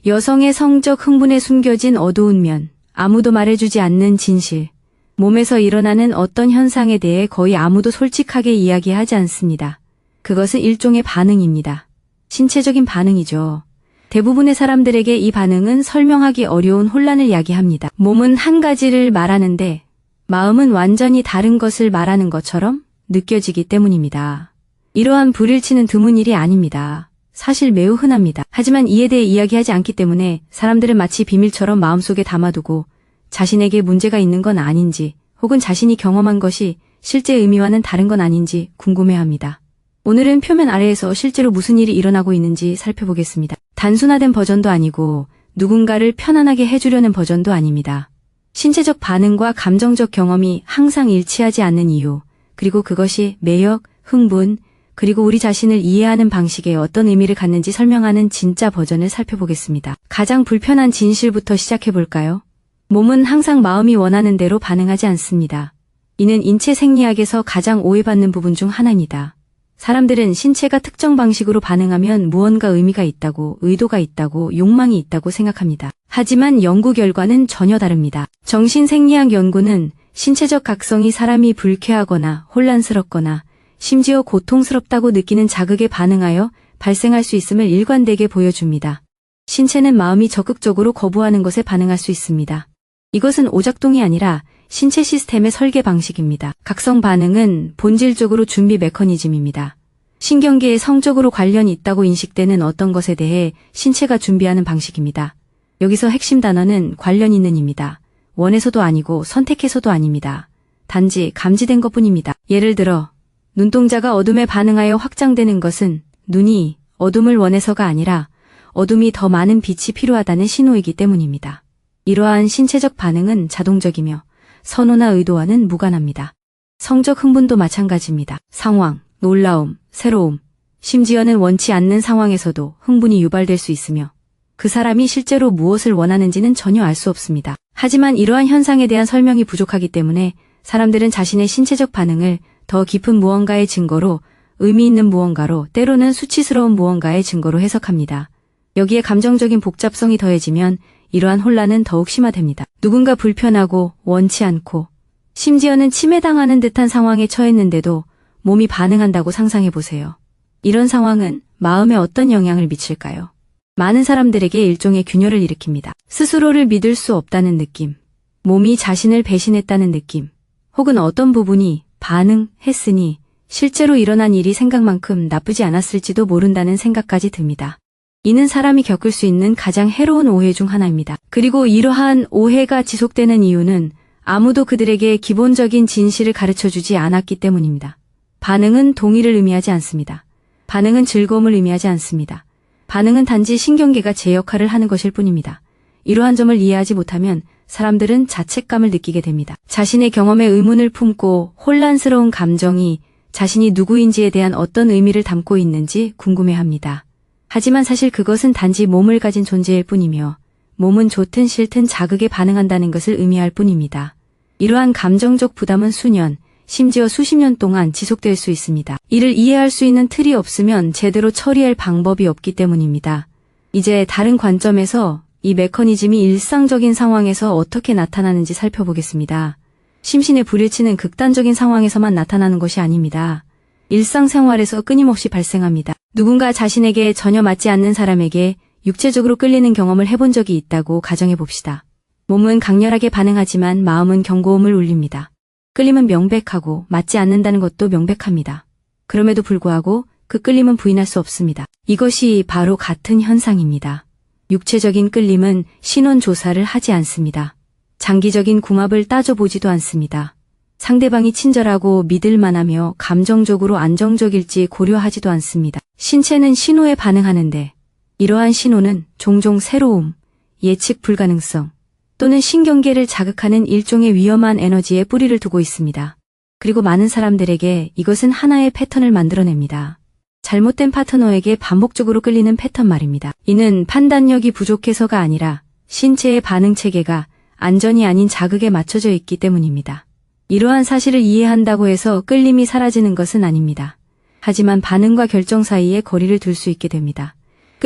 여성의 성적 흥분에 숨겨진 어두운 면, 아무도 말해주지 않는 진실, 몸에서 일어나는 어떤 현상에 대해 거의 아무도 솔직하게 이야기하지 않습니다. 그것은 일종의 반응입니다. 신체적인 반응이죠. 대부분의 사람들에게 이 반응은 설명하기 어려운 혼란을 야기합니다. 몸은 한 가지를 말하는데 마음은 완전히 다른 것을 말하는 것처럼 느껴지기 때문입니다. 이러한 불일치는 드문 일이 아닙니다. 사실 매우 흔합니다. 하지만 이에 대해 이야기하지 않기 때문에 사람들은 마치 비밀처럼 마음속에 담아두고 자신에게 문제가 있는 건 아닌지 혹은 자신이 경험한 것이 실제 의미와는 다른 건 아닌지 궁금해합니다. 오늘은 표면 아래에서 실제로 무슨 일이 일어나고 있는지 살펴보겠습니다. 단순화된 버전도 아니고 누군가를 편안하게 해주려는 버전도 아닙니다. 신체적 반응과 감정적 경험이 항상 일치하지 않는 이유, 그리고 그것이 매력, 흥분, 그리고 우리 자신을 이해하는 방식에 어떤 의미를 갖는지 설명하는 진짜 버전을 살펴보겠습니다. 가장 불편한 진실부터 시작해볼까요? 몸은 항상 마음이 원하는 대로 반응하지 않습니다. 이는 인체 생리학에서 가장 오해받는 부분 중 하나입니다. 사람들은 신체가 특정 방식으로 반응하면 무언가 의미가 있다고, 의도가 있다고, 욕망이 있다고 생각합니다. 하지만 연구 결과는 전혀 다릅니다. 정신생리학 연구는 신체적 각성이 사람이 불쾌하거나 혼란스럽거나 심지어 고통스럽다고 느끼는 자극에 반응하여 발생할 수 있음을 일관되게 보여줍니다. 신체는 마음이 적극적으로 거부하는 것에 반응할 수 있습니다. 이것은 오작동이 아니라 신체 시스템의 설계 방식입니다. 각성 반응은 본질적으로 준비 메커니즘입니다. 신경계에 성적으로 관련이 있다고 인식되는 어떤 것에 대해 신체가 준비하는 방식입니다. 여기서 핵심 단어는 관련 있는입니다. 원해서도 아니고 선택해서도 아닙니다. 단지 감지된 것뿐입니다. 예를 들어 눈동자가 어둠에 반응하여 확장되는 것은 눈이 어둠을 원해서가 아니라 어둠이 더 많은 빛이 필요하다는 신호이기 때문입니다. 이러한 신체적 반응은 자동적이며 선호나 의도와는 무관합니다. 성적 흥분도 마찬가지입니다. 상황, 놀라움, 새로움, 심지어는 원치 않는 상황에서도 흥분이 유발될 수 있으며 그 사람이 실제로 무엇을 원하는지는 전혀 알 수 없습니다. 하지만 이러한 현상에 대한 설명이 부족하기 때문에 사람들은 자신의 신체적 반응을 더 깊은 무언가의 증거로, 의미 있는 무언가로, 때로는 수치스러운 무언가의 증거로 해석합니다. 여기에 감정적인 복잡성이 더해지면 이러한 혼란은 더욱 심화됩니다. 누군가 불편하고 원치 않고 심지어는 침해당하는 듯한 상황에 처했는데도 몸이 반응한다고 상상해보세요. 이런 상황은 마음에 어떤 영향을 미칠까요? 많은 사람들에게 일종의 균열을 일으킵니다. 스스로를 믿을 수 없다는 느낌, 몸이 자신을 배신했다는 느낌, 혹은 어떤 부분이 반응했으니 실제로 일어난 일이 생각만큼 나쁘지 않았을지도 모른다는 생각까지 듭니다. 이는 사람이 겪을 수 있는 가장 해로운 오해 중 하나입니다. 그리고 이러한 오해가 지속되는 이유는 아무도 그들에게 기본적인 진실을 가르쳐주지 않았기 때문입니다. 반응은 동의를 의미하지 않습니다. 반응은 즐거움을 의미하지 않습니다. 반응은 단지 신경계가 제 역할을 하는 것일 뿐입니다. 이러한 점을 이해하지 못하면 사람들은 자책감을 느끼게 됩니다. 자신의 경험에 의문을 품고 혼란스러운 감정이 자신이 누구인지에 대한 어떤 의미를 담고 있는지 궁금해합니다. 하지만 사실 그것은 단지 몸을 가진 존재일 뿐이며 몸은 좋든 싫든 자극에 반응한다는 것을 의미할 뿐입니다. 이러한 감정적 부담은 수년, 심지어 수십 년 동안 지속될 수 있습니다. 이를 이해할 수 있는 틀이 없으면 제대로 처리할 방법이 없기 때문입니다. 이제 다른 관점에서 이 메커니즘이 일상적인 상황에서 어떻게 나타나는지 살펴보겠습니다. 심신의 불일치는 극단적인 상황에서만 나타나는 것이 아닙니다. 일상생활에서 끊임없이 발생합니다. 누군가 자신에게 전혀 맞지 않는 사람에게 육체적으로 끌리는 경험을 해본 적이 있다고 가정해봅시다. 몸은 강렬하게 반응하지만 마음은 경고음을 울립니다. 끌림은 명백하고 맞지 않는다는 것도 명백합니다. 그럼에도 불구하고 그 끌림은 부인할 수 없습니다. 이것이 바로 같은 현상입니다. 육체적인 끌림은 신원 조사를 하지 않습니다. 장기적인 궁합을 따져보지도 않습니다. 상대방이 친절하고 믿을만하며 감정적으로 안정적일지 고려하지도 않습니다. 신체는 신호에 반응하는데 이러한 신호는 종종 새로움, 예측 불가능성 또는 신경계를 자극하는 일종의 위험한 에너지에 뿌리를 두고 있습니다. 그리고 많은 사람들에게 이것은 하나의 패턴을 만들어냅니다. 잘못된 파트너에게 반복적으로 끌리는 패턴 말입니다. 이는 판단력이 부족해서가 아니라 신체의 반응 체계가 안전이 아닌 자극에 맞춰져 있기 때문입니다. 이러한 사실을 이해한다고 해서 끌림이 사라지는 것은 아닙니다. 하지만 반응과 결정 사이에 거리를 둘 수 있게 됩니다.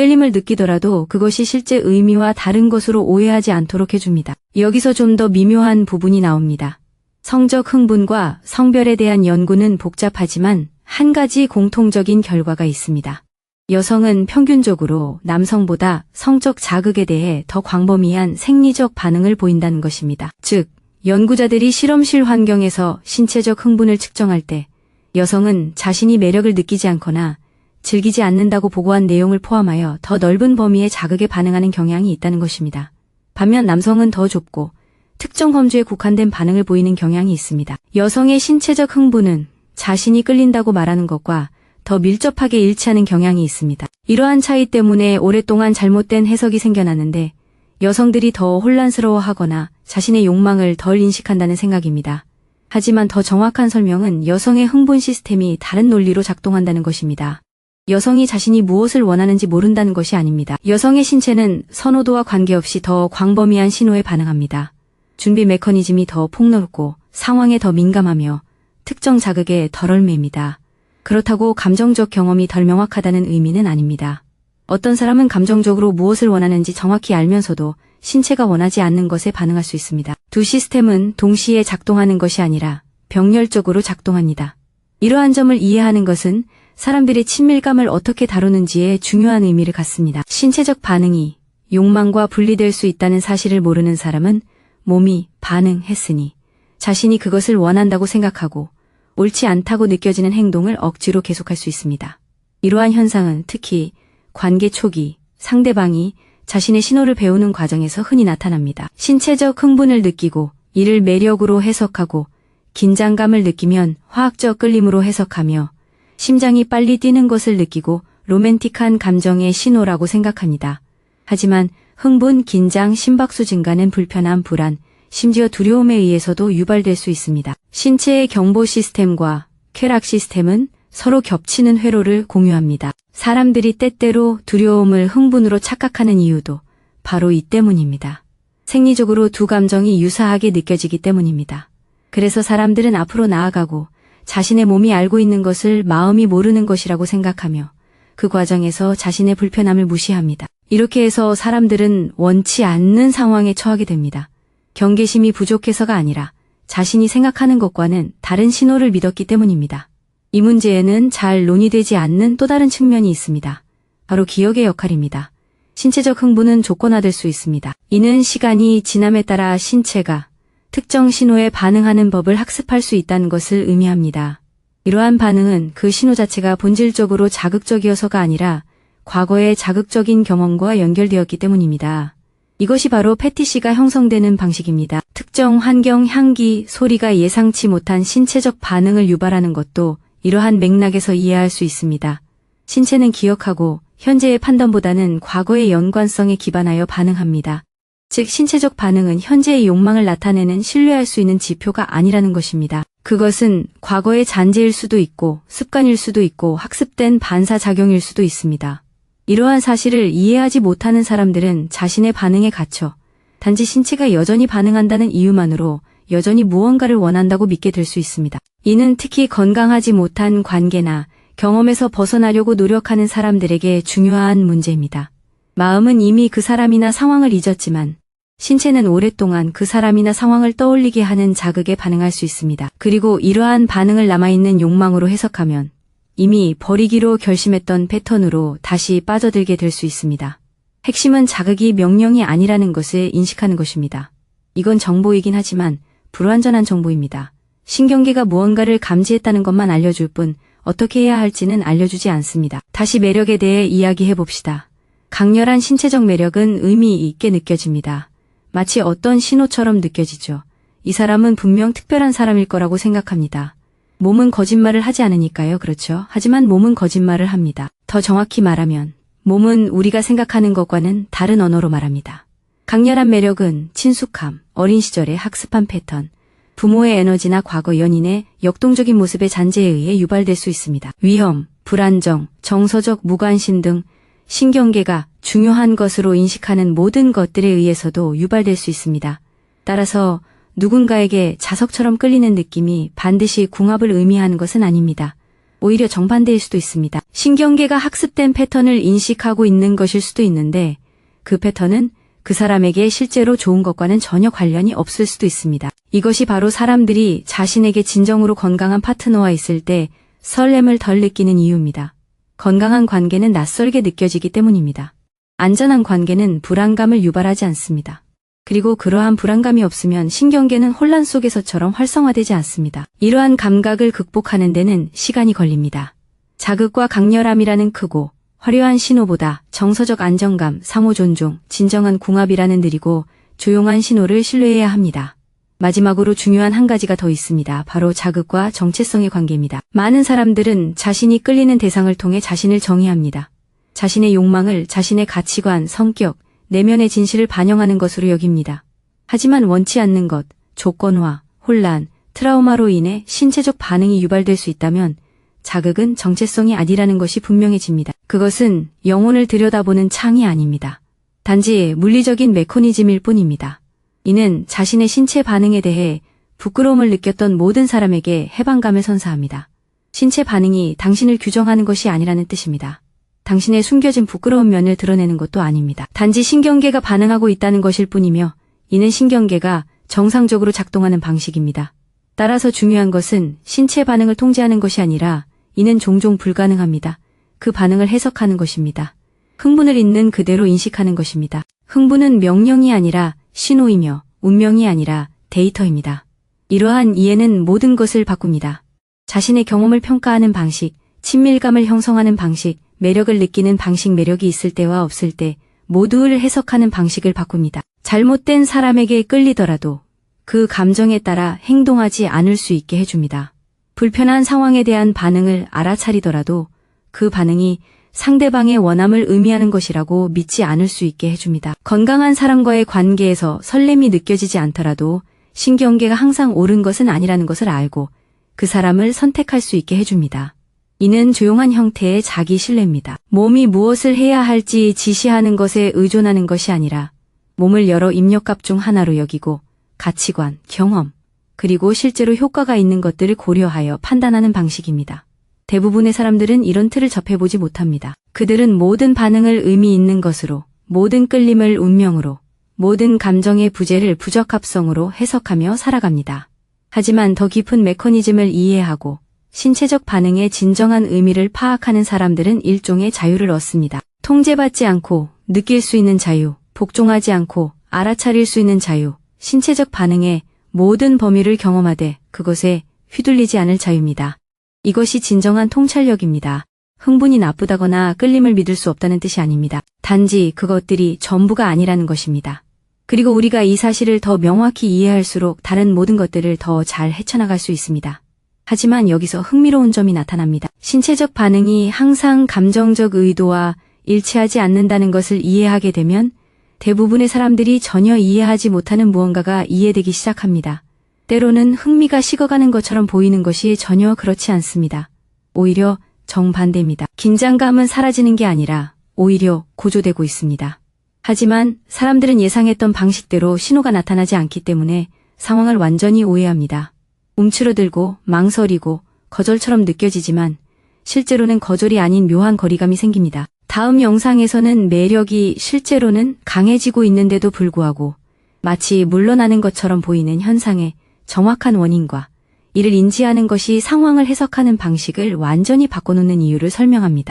끌림을 느끼더라도 그것이 실제 의미와 다른 것으로 오해하지 않도록 해줍니다. 여기서 좀 더 미묘한 부분이 나옵니다. 성적 흥분과 성별에 대한 연구는 복잡하지만 한 가지 공통적인 결과가 있습니다. 여성은 평균적으로 남성보다 성적 자극에 대해 더 광범위한 생리적 반응을 보인다는 것입니다. 즉, 연구자들이 실험실 환경에서 신체적 흥분을 측정할 때 여성은 자신이 매력을 느끼지 않거나 즐기지 않는다고 보고한 내용을 포함하여 더 넓은 범위의 자극에 반응하는 경향이 있다는 것입니다. 반면 남성은 더 좁고 특정 범주에 국한된 반응을 보이는 경향이 있습니다. 여성의 신체적 흥분은 자신이 끌린다고 말하는 것과 더 밀접하게 일치하는 경향이 있습니다. 이러한 차이 때문에 오랫동안 잘못된 해석이 생겨났는데 여성들이 더 혼란스러워하거나 자신의 욕망을 덜 인식한다는 생각입니다. 하지만 더 정확한 설명은 여성의 흥분 시스템이 다른 논리로 작동한다는 것입니다. 여성이 자신이 무엇을 원하는지 모른다는 것이 아닙니다. 여성의 신체는 선호도와 관계없이 더 광범위한 신호에 반응합니다. 준비 메커니즘이 더 폭넓고 상황에 더 민감하며 특정 자극에 덜 얽매입니다. 그렇다고 감정적 경험이 덜 명확하다는 의미는 아닙니다. 어떤 사람은 감정적으로 무엇을 원하는지 정확히 알면서도 신체가 원하지 않는 것에 반응할 수 있습니다. 두 시스템은 동시에 작동하는 것이 아니라 병렬적으로 작동합니다. 이러한 점을 이해하는 것은 사람들의 친밀감을 어떻게 다루는지에 중요한 의미를 갖습니다. 신체적 반응이 욕망과 분리될 수 있다는 사실을 모르는 사람은 몸이 반응했으니 자신이 그것을 원한다고 생각하고 옳지 않다고 느껴지는 행동을 억지로 계속할 수 있습니다. 이러한 현상은 특히 관계 초기 상대방이 자신의 신호를 배우는 과정에서 흔히 나타납니다. 신체적 흥분을 느끼고 이를 매력으로 해석하고 긴장감을 느끼면 화학적 끌림으로 해석하며 심장이 빨리 뛰는 것을 느끼고 로맨틱한 감정의 신호라고 생각합니다. 하지만 흥분, 긴장, 심박수 증가는 불편함, 불안, 심지어 두려움에 의해서도 유발될 수 있습니다. 신체의 경보 시스템과 쾌락 시스템은 서로 겹치는 회로를 공유합니다. 사람들이 때때로 두려움을 흥분으로 착각하는 이유도 바로 이 때문입니다. 생리적으로 두 감정이 유사하게 느껴지기 때문입니다. 그래서 사람들은 앞으로 나아가고 자신의 몸이 알고 있는 것을 마음이 모르는 것이라고 생각하며 그 과정에서 자신의 불편함을 무시합니다. 이렇게 해서 사람들은 원치 않는 상황에 처하게 됩니다. 경계심이 부족해서가 아니라 자신이 생각하는 것과는 다른 신호를 믿었기 때문입니다. 이 문제에는 잘 논의되지 않는 또 다른 측면이 있습니다. 바로 기억의 역할입니다. 신체적 흥분은 조건화될 수 있습니다. 이는 시간이 지남에 따라 신체가 특정 신호에 반응하는 법을 학습할 수 있다는 것을 의미합니다. 이러한 반응은 그 신호 자체가 본질적으로 자극적이어서가 아니라 과거의 자극적인 경험과 연결되었기 때문입니다. 이것이 바로 패티시가 형성되는 방식입니다. 특정 환경, 향기, 소리가 예상치 못한 신체적 반응을 유발하는 것도 이러한 맥락에서 이해할 수 있습니다. 신체는 기억하고 현재의 판단보다는 과거의 연관성에 기반하여 반응합니다. 즉 신체적 반응은 현재의 욕망을 나타내는 신뢰할 수 있는 지표가 아니라는 것입니다. 그것은 과거의 잔재일 수도 있고 습관일 수도 있고 학습된 반사작용일 수도 있습니다. 이러한 사실을 이해하지 못하는 사람들은 자신의 반응에 갇혀 단지 신체가 여전히 반응한다는 이유만으로 여전히 무언가를 원한다고 믿게 될 수 있습니다. 이는 특히 건강하지 못한 관계나 경험에서 벗어나려고 노력하는 사람들에게 중요한 문제입니다. 마음은 이미 그 사람이나 상황을 잊었지만 신체는 오랫동안 그 사람이나 상황을 떠올리게 하는 자극에 반응할 수 있습니다. 그리고 이러한 반응을 남아있는 욕망으로 해석하면 이미 버리기로 결심했던 패턴으로 다시 빠져들게 될 수 있습니다. 핵심은 자극이 명령이 아니라는 것을 인식하는 것입니다. 이건 정보이긴 하지만 불완전한 정보입니다. 신경계가 무언가를 감지했다는 것만 알려줄 뿐 어떻게 해야 할지는 알려주지 않습니다. 다시 매력에 대해 이야기해 봅시다. 강렬한 신체적 매력은 의미 있게 느껴집니다. 마치 어떤 신호처럼 느껴지죠. 이 사람은 분명 특별한 사람일 거라고 생각합니다. 몸은 거짓말을 하지 않으니까요. 그렇죠. 하지만 몸은 거짓말을 합니다. 더 정확히 말하면 몸은 우리가 생각하는 것과는 다른 언어로 말합니다. 강렬한 매력은 친숙함, 어린 시절의 학습한 패턴, 부모의 에너지나 과거 연인의 역동적인 모습의 잔재에 의해 유발될 수 있습니다. 위험, 불안정, 정서적 무관심 등 신경계가 중요한 것으로 인식하는 모든 것들에 의해서도 유발될 수 있습니다. 따라서 누군가에게 자석처럼 끌리는 느낌이 반드시 궁합을 의미하는 것은 아닙니다. 오히려 정반대일 수도 있습니다. 신경계가 학습된 패턴을 인식하고 있는 것일 수도 있는데 그 패턴은 그 사람에게 실제로 좋은 것과는 전혀 관련이 없을 수도 있습니다. 이것이 바로 사람들이 자신에게 진정으로 건강한 파트너와 있을 때 설렘을 덜 느끼는 이유입니다. 건강한 관계는 낯설게 느껴지기 때문입니다. 안전한 관계는 불안감을 유발하지 않습니다. 그리고 그러한 불안감이 없으면 신경계는 혼란 속에서처럼 활성화되지 않습니다. 이러한 감각을 극복하는 데는 시간이 걸립니다. 자극과 강렬함이라는 크고 화려한 신호보다 정서적 안정감, 상호 존중, 진정한 궁합이라는 느리고 조용한 신호를 신뢰해야 합니다. 마지막으로 중요한 한 가지가 더 있습니다. 바로 자극과 정체성의 관계입니다. 많은 사람들은 자신이 끌리는 대상을 통해 자신을 정의합니다. 자신의 욕망을 자신의 가치관, 성격, 내면의 진실을 반영하는 것으로 여깁니다. 하지만 원치 않는 것, 조건화, 혼란, 트라우마로 인해 신체적 반응이 유발될 수 있다면 자극은 정체성이 아니라는 것이 분명해집니다. 그것은 영혼을 들여다보는 창이 아닙니다. 단지 물리적인 메커니즘일 뿐입니다. 이는 자신의 신체 반응에 대해 부끄러움을 느꼈던 모든 사람에게 해방감을 선사합니다. 신체 반응이 당신을 규정하는 것이 아니라는 뜻입니다. 당신의 숨겨진 부끄러운 면을 드러내는 것도 아닙니다. 단지 신경계가 반응하고 있다는 것일 뿐이며 이는 신경계가 정상적으로 작동하는 방식입니다. 따라서 중요한 것은 신체 반응을 통제하는 것이 아니라 이는 종종 불가능합니다. 그 반응을 해석하는 것입니다. 흥분을 있는 그대로 인식하는 것입니다. 흥분은 명령이 아니라 신호이며 운명이 아니라 데이터입니다. 이러한 이해는 모든 것을 바꿉니다. 자신의 경험을 평가하는 방식, 친밀감을 형성하는 방식, 매력을 느끼는 방식, 매력이 있을 때와 없을 때 모두를 해석하는 방식을 바꿉니다. 잘못된 사람에게 끌리더라도 그 감정에 따라 행동하지 않을 수 있게 해줍니다. 불편한 상황에 대한 반응을 알아차리더라도 그 반응이 상대방의 원함을 의미하는 것이라고 믿지 않을 수 있게 해줍니다. 건강한 사람과의 관계에서 설렘이 느껴지지 않더라도 신경계가 항상 옳은 것은 아니라는 것을 알고 그 사람을 선택할 수 있게 해줍니다. 이는 조용한 형태의 자기 신뢰입니다. 몸이 무엇을 해야 할지 지시하는 것에 의존하는 것이 아니라 몸을 여러 입력값 중 하나로 여기고 가치관, 경험, 그리고 실제로 효과가 있는 것들을 고려하여 판단하는 방식입니다. 대부분의 사람들은 이런 틀을 접해보지 못합니다. 그들은 모든 반응을 의미 있는 것으로, 모든 끌림을 운명으로, 모든 감정의 부재를 부적합성으로 해석하며 살아갑니다. 하지만 더 깊은 메커니즘을 이해하고 신체적 반응의 진정한 의미를 파악하는 사람들은 일종의 자유를 얻습니다. 통제받지 않고 느낄 수 있는 자유, 복종하지 않고 알아차릴 수 있는 자유, 신체적 반응의 모든 범위를 경험하되 그것에 휘둘리지 않을 자유입니다. 이것이 진정한 통찰력입니다. 흥분이 나쁘다거나 끌림을 믿을 수 없다는 뜻이 아닙니다. 단지 그것들이 전부가 아니라는 것입니다. 그리고 우리가 이 사실을 더 명확히 이해할수록 다른 모든 것들을 더 잘 헤쳐나갈 수 있습니다. 하지만 여기서 흥미로운 점이 나타납니다. 신체적 반응이 항상 감정적 의도와 일치하지 않는다는 것을 이해하게 되면 대부분의 사람들이 전혀 이해하지 못하는 무언가가 이해되기 시작합니다. 때로는 흥미가 식어가는 것처럼 보이는 것이 전혀 그렇지 않습니다. 오히려 정반대입니다. 긴장감은 사라지는 게 아니라 오히려 고조되고 있습니다. 하지만 사람들은 예상했던 방식대로 신호가 나타나지 않기 때문에 상황을 완전히 오해합니다. 움츠러들고 망설이고 거절처럼 느껴지지만 실제로는 거절이 아닌 묘한 거리감이 생깁니다. 다음 영상에서는 매력이 실제로는 강해지고 있는데도 불구하고 마치 물러나는 것처럼 보이는 현상의 정확한 원인과 이를 인지하는 것이 상황을 해석하는 방식을 완전히 바꿔놓는 이유를 설명합니다.